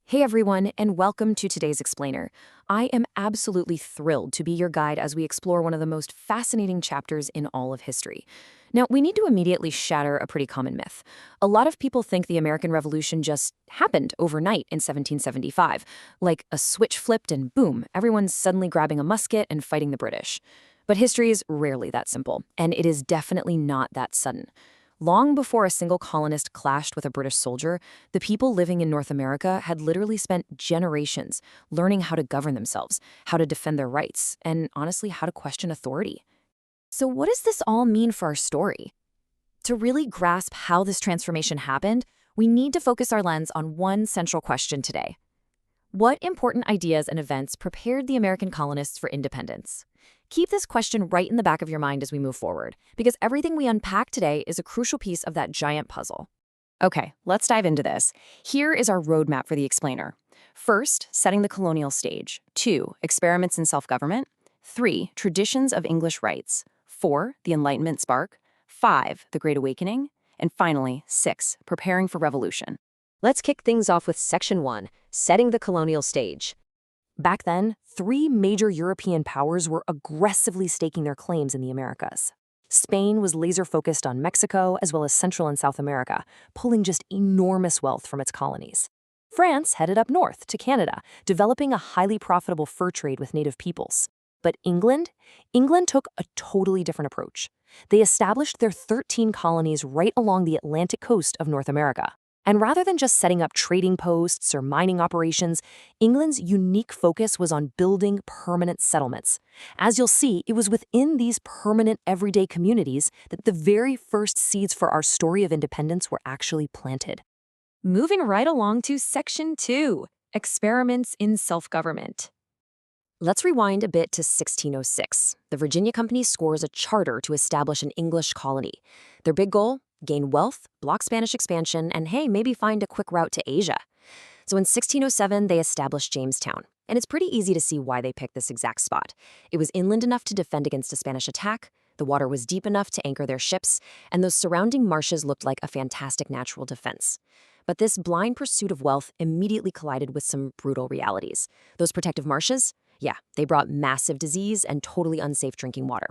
Hey everyone, and welcome to today's Explainer. I am absolutely thrilled to be your guide as we explore one of the most fascinating chapters in all of history. Now, we need to immediately shatter a pretty common myth. A lot of people think the American Revolution just happened overnight in 1775. Like a switch flipped and boom, everyone's suddenly grabbing a musket and fighting the British. But history is rarely that simple, and it is definitely not that sudden. Long before a single colonist clashed with a British soldier, the people living in North America had literally spent generations learning how to govern themselves, how to defend their rights, and honestly, how to question authority. So, what does this all mean for our story? To really grasp how this transformation happened, we need to focus our lens on one central question today. What important ideas and events prepared the American colonists for independence? Keep this question right in the back of your mind as we move forward, because everything we unpack today is a crucial piece of that giant puzzle. Okay, let's dive into this. Here is our roadmap for the explainer. First, setting the colonial stage. 2, experiments in self-government. 3, traditions of English rights. 4, the Enlightenment spark. 5, the Great Awakening. And finally, 6, preparing for revolution. Let's kick things off with Section 1, setting the colonial stage. Back then, 3 major European powers were aggressively staking their claims in the Americas. Spain was laser-focused on Mexico as well as Central and South America, pulling just enormous wealth from its colonies. France headed up north to Canada, developing a highly profitable fur trade with native peoples. But England took a totally different approach. They established their 13 colonies right along the Atlantic coast of North America. And rather than just setting up trading posts or mining operations, England's unique focus was on building permanent settlements. As you'll see, it was within these permanent everyday communities that the very first seeds for our story of independence were actually planted. Moving right along to Section 2, experiments in self-government. Let's rewind a bit to 1606. The Virginia Company scores a charter to establish an English colony. Their big goal? Gain wealth, block Spanish expansion, and hey, maybe find a quick route to Asia. So in 1607, they established Jamestown. And it's pretty easy to see why they picked this exact spot. It was inland enough to defend against a Spanish attack, the water was deep enough to anchor their ships, and those surrounding marshes looked like a fantastic natural defense. But this blind pursuit of wealth immediately collided with some brutal realities. Those protective marshes? Yeah, they brought massive disease and totally unsafe drinking water.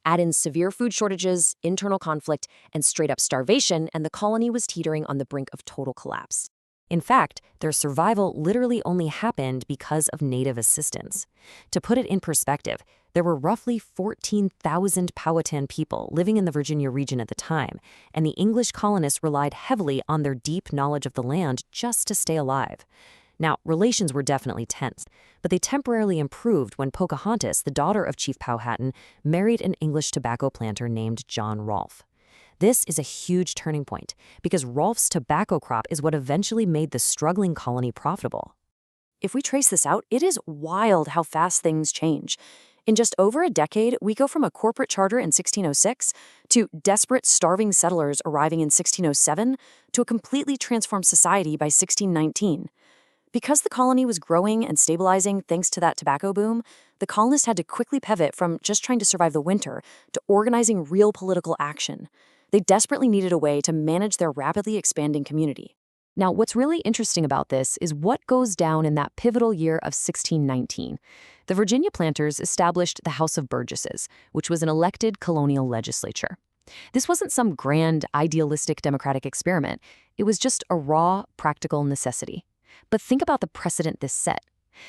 Add in severe food shortages, internal conflict, and straight-up starvation, and the colony was teetering on the brink of total collapse. In fact, their survival literally only happened because of native assistance. To put it in perspective, there were roughly 14,000 Powhatan people living in the Virginia region at the time, and the English colonists relied heavily on their deep knowledge of the land just to stay alive. Now, relations were definitely tense, but they temporarily improved when Pocahontas, the daughter of Chief Powhatan, married an English tobacco planter named John Rolfe. This is a huge turning point, because Rolfe's tobacco crop is what eventually made the struggling colony profitable. If we trace this out, it is wild how fast things change. In just over a decade, we go from a corporate charter in 1606 to desperate, starving settlers arriving in 1607 to a completely transformed society by 1619. Because the colony was growing and stabilizing thanks to that tobacco boom, the colonists had to quickly pivot from just trying to survive the winter to organizing real political action. They desperately needed a way to manage their rapidly expanding community. Now, what's really interesting about this is what goes down in that pivotal year of 1619. The Virginia planters established the House of Burgesses, which was an elected colonial legislature. This wasn't some grand, idealistic democratic experiment. It was just a raw, practical necessity. But think about the precedent this set.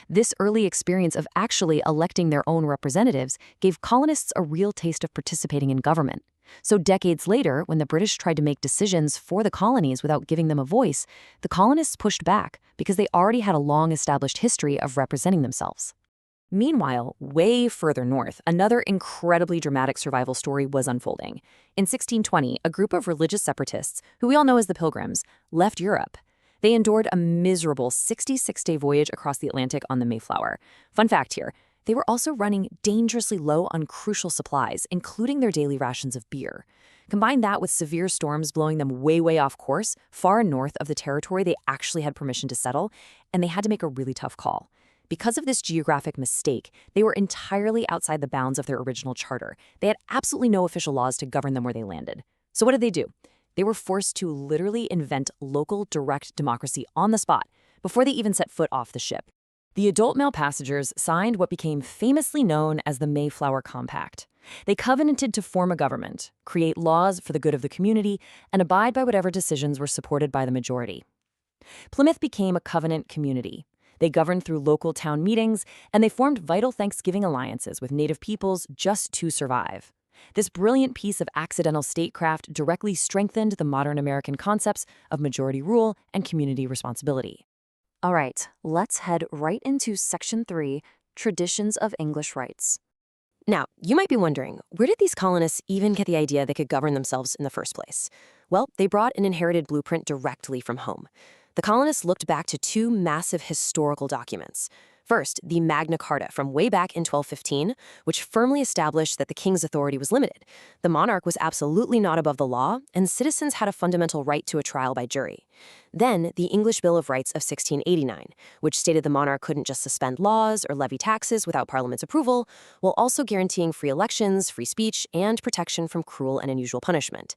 This early experience of actually electing their own representatives gave colonists a real taste of participating in government. So decades later, when the British tried to make decisions for the colonies without giving them a voice, the colonists pushed back because they already had a long-established history of representing themselves. Meanwhile, way further north, another incredibly dramatic survival story was unfolding. In 1620, a group of religious separatists, who we all know as the Pilgrims, left Europe. They endured a miserable 66-day voyage across the Atlantic on the Mayflower. Fun fact here, they were also running dangerously low on crucial supplies, including their daily rations of beer. Combine that with severe storms blowing them way off course, far north of the territory they actually had permission to settle, and they had to make a really tough call. Because of this geographic mistake, they were entirely outside the bounds of their original charter. They had absolutely no official laws to govern them where they landed. So what did they do? They were forced to literally invent local direct democracy on the spot before they even set foot off the ship. The adult male passengers signed what became famously known as the Mayflower Compact. They covenanted to form a government, create laws for the good of the community, and abide by whatever decisions were supported by the majority. Plymouth became a covenant community. They governed through local town meetings, and they formed vital Thanksgiving alliances with native peoples just to survive. This brilliant piece of accidental statecraft directly strengthened the modern American concepts of majority rule and community responsibility. All right, let's head right into Section 3, Traditions of English Rights. Now, you might be wondering, where did these colonists even get the idea they could govern themselves in the first place? Well, they brought an inherited blueprint directly from home. The colonists looked back to two massive historical documents. First, the Magna Carta from way back in 1215, which firmly established that the king's authority was limited. The monarch was absolutely not above the law, and citizens had a fundamental right to a trial by jury. Then, the English Bill of Rights of 1689, which stated the monarch couldn't just suspend laws or levy taxes without Parliament's approval, while also guaranteeing free elections, free speech, and protection from cruel and unusual punishment.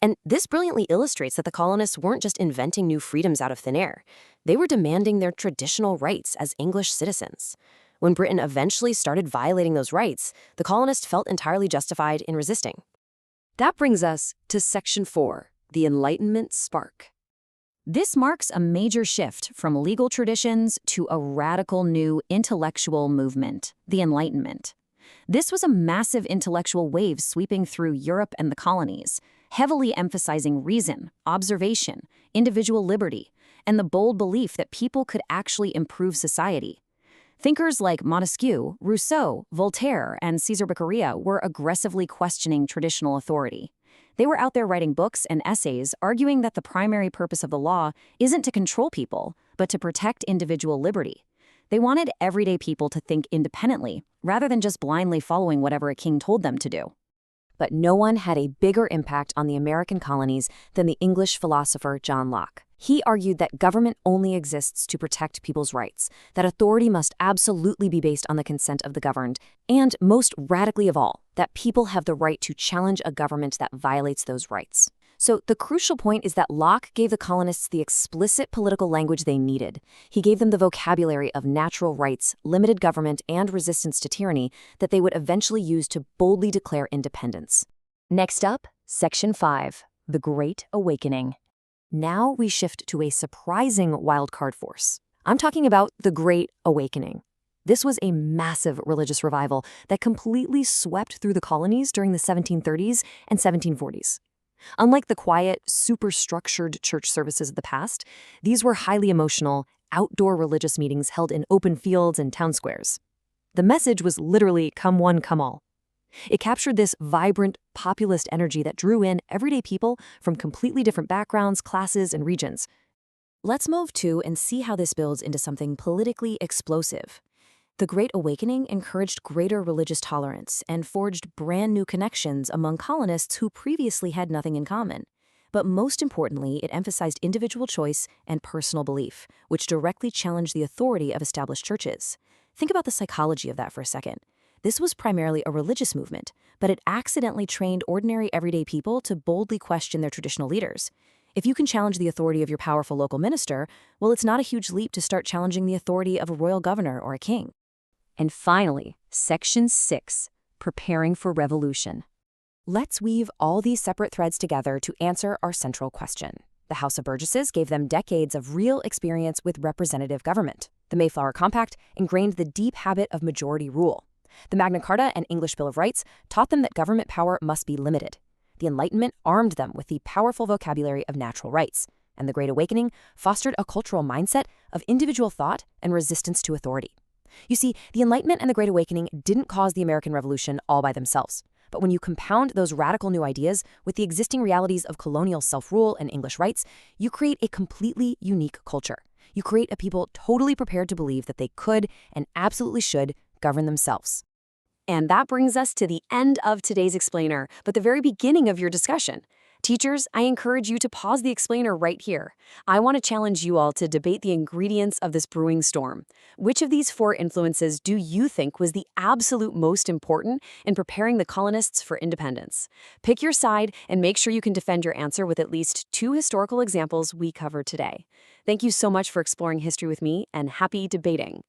And this brilliantly illustrates that the colonists weren't just inventing new freedoms out of thin air. They were demanding their traditional rights as English citizens. When Britain eventually started violating those rights, the colonists felt entirely justified in resisting. That brings us to Section 4, the Enlightenment Spark. This marks a major shift from legal traditions to a radical new intellectual movement, the Enlightenment. This was a massive intellectual wave sweeping through Europe and the colonies, heavily emphasizing reason, observation, individual liberty, and the bold belief that people could actually improve society. Thinkers like Montesquieu, Rousseau, Voltaire, and Cesar Beccaria were aggressively questioning traditional authority. They were out there writing books and essays arguing that the primary purpose of the law isn't to control people, but to protect individual liberty. They wanted everyday people to think independently, rather than just blindly following whatever a king told them to do. But no one had a bigger impact on the American colonies than the English philosopher John Locke. He argued that government only exists to protect people's rights, that authority must absolutely be based on the consent of the governed, and, most radically of all, that people have the right to challenge a government that violates those rights. So the crucial point is that Locke gave the colonists the explicit political language they needed. He gave them the vocabulary of natural rights, limited government, and resistance to tyranny that they would eventually use to boldly declare independence. Next up, Section 5, the Great Awakening. Now we shift to a surprising wildcard force. I'm talking about the Great Awakening. This was a massive religious revival that completely swept through the colonies during the 1730s and 1740s. Unlike the quiet, super-structured church services of the past, these were highly emotional, outdoor religious meetings held in open fields and town squares. The message was literally come one, come all. It captured this vibrant, populist energy that drew in everyday people from completely different backgrounds, classes, and regions. Let's move to and see how this builds into something politically explosive. The Great Awakening encouraged greater religious tolerance and forged brand new connections among colonists who previously had nothing in common. But most importantly, it emphasized individual choice and personal belief, which directly challenged the authority of established churches. Think about the psychology of that for a second. This was primarily a religious movement, but it accidentally trained ordinary everyday people to boldly question their traditional leaders. If you can challenge the authority of your powerful local minister, well, it's not a huge leap to start challenging the authority of a royal governor or a king. And finally, Section 6, Preparing for Revolution. Let's weave all these separate threads together to answer our central question. The House of Burgesses gave them decades of real experience with representative government. The Mayflower Compact ingrained the deep habit of majority rule. The Magna Carta and English Bill of Rights taught them that government power must be limited. The Enlightenment armed them with the powerful vocabulary of natural rights. And the Great Awakening fostered a cultural mindset of individual thought and resistance to authority. You see, the Enlightenment and the Great Awakening didn't cause the American Revolution all by themselves. But when you compound those radical new ideas with the existing realities of colonial self-rule and English rights, you create a completely unique culture. You create a people totally prepared to believe that they could and absolutely should govern themselves. And that brings us to the end of today's explainer, but the very beginning of your discussion. Teachers, I encourage you to pause the explainer right here. I want to challenge you all to debate the ingredients of this brewing storm. Which of these four influences do you think was the absolute most important in preparing the colonists for independence? Pick your side and make sure you can defend your answer with at least 2 historical examples we covered today. Thank you so much for exploring history with me, and happy debating.